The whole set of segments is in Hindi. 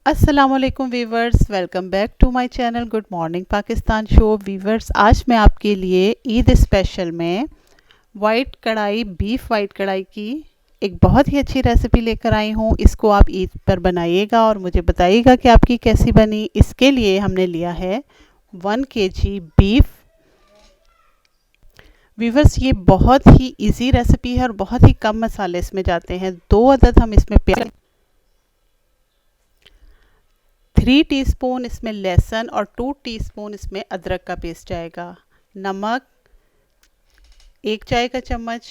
अस्सलामुअलैकुम viewers, welcome back to my channel good morning Pakistan show. Viewers, आज मैं आपके लिए ईद स्पेशल में white karahi beef white karahi की एक बहुत ही अच्छी रेसिपी लेकर आई हूँ। इसको आप ईद पर बनाइएगा और मुझे बताइएगा कि आपकी कैसी बनी। इसके लिए हमने लिया है 1 kg बीफ। वीवर्स, ये बहुत ही इजी रेसिपी है और बहुत ही कम मसाले इसमें जाते हैं। 2 अदद हम इसमें 3 टीस्पून इसमें लहसुन और 2 टीस्पून इसमें अदरक का पेस्ट जाएगा। नमक 1 चाय का चम्मच।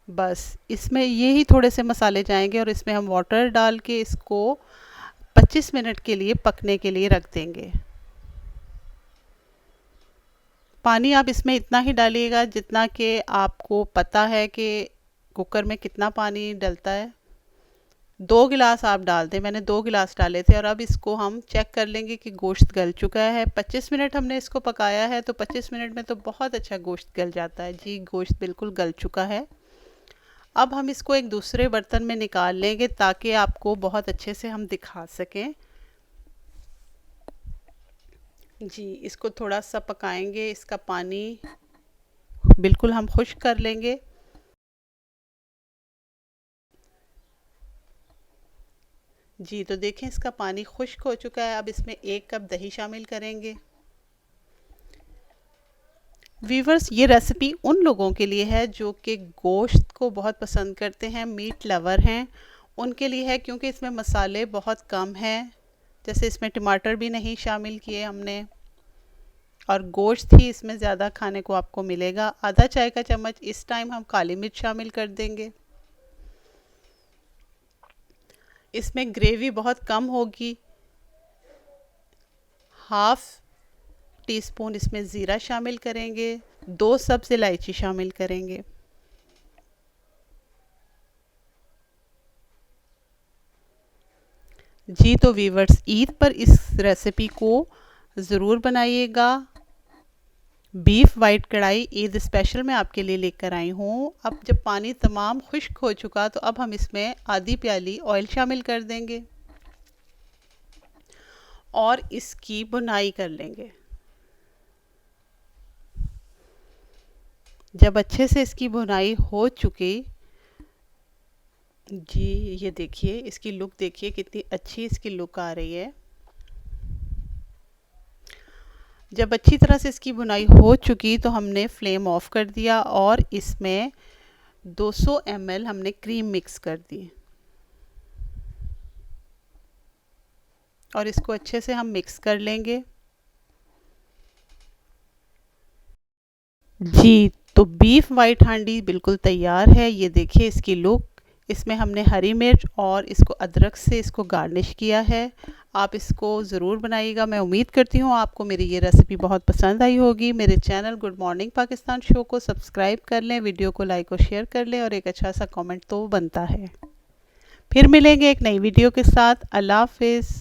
बस इसमें ये ही थोड़े से मसाले जाएंगे और इसमें हम वाटर डाल के इसको 25 मिनट के लिए पकने के लिए रख देंगे। पानी आप इसमें इतना ही डालिएगा जितना कि आपको पता है कि कुकर में कितना पानी डलता है। 2 गिलास आप डाल दें, मैंने 2 गिलास डाले थे। और अब इसको हम चेक कर लेंगे कि गोश्त गल चुका है। 25 मिनट हमने इसको पकाया है, तो 25 मिनट में तो बहुत अच्छा गोश्त गल जाता है। जी, गोश्त बिल्कुल गल चुका है। अब हम इसको एक दूसरे बर्तन में निकाल लेंगे ताकि आपको बहुत अच्छे से हम दिखा सकें। जी, इसको थोड़ा सा पकाएंगे, इसका पानी बिल्कुल हम खुश्क कर लेंगे। जी, तो देखें इसका पानी खुश्क हो चुका है। अब इसमें 1 कप दही शामिल करेंगे। वीवर्स, ये रेसिपी उन लोगों के लिए है जो कि गोश्त को बहुत पसंद करते हैं, मीट लवर हैं, उनके लिए है, क्योंकि इसमें मसाले बहुत कम हैं। जैसे इसमें टमाटर भी नहीं शामिल किए हमने और गोश्त ही इसमें ज़्यादा खाने को आपको मिलेगा। आधा चाय का चम्मच इस टाइम हम काली मिर्च शामिल कर देंगे। इसमें ग्रेवी बहुत कम होगी। हाफ़ टीस्पून इसमें ज़ीरा शामिल करेंगे। 2 सब्ज़ इलायची शामिल करेंगे। जी, तो वीवर्स, ईद पर इस रेसिपी को ज़रूर बनाइएगा। बीफ वाइट कढ़ाई ईद स्पेशल मैं आपके लिए लेकर आई हूँ। अब जब पानी तमाम खुश्क हो चुका तो अब हम इसमें आधी प्याली ऑयल शामिल कर देंगे और इसकी भुनाई कर लेंगे। जब अच्छे से इसकी भुनाई हो चुकी, जी ये देखिए, इसकी लुक देखिए कितनी अच्छी इसकी लुक आ रही है। जब अच्छी तरह से इसकी भुनाई हो चुकी तो हमने फ्लेम ऑफ कर दिया और इसमें 200 ml हमने क्रीम मिक्स कर दी और इसको अच्छे से हम मिक्स कर लेंगे। जी, तो बीफ वाइट हांडी बिल्कुल तैयार है। ये देखिए इसकी लुक। इसमें हमने हरी मिर्च और इसको अदरक से इसको गार्निश किया है। आप इसको ज़रूर बनाइएगा। मैं उम्मीद करती हूँ आपको मेरी ये रेसिपी बहुत पसंद आई होगी। मेरे channel good morning Pakistan show को सब्सक्राइब कर लें, वीडियो को लाइक और शेयर कर लें और एक अच्छा सा कमेंट तो बनता है। फिर मिलेंगे एक नई वीडियो के साथ। अल्लाह हाफिज़।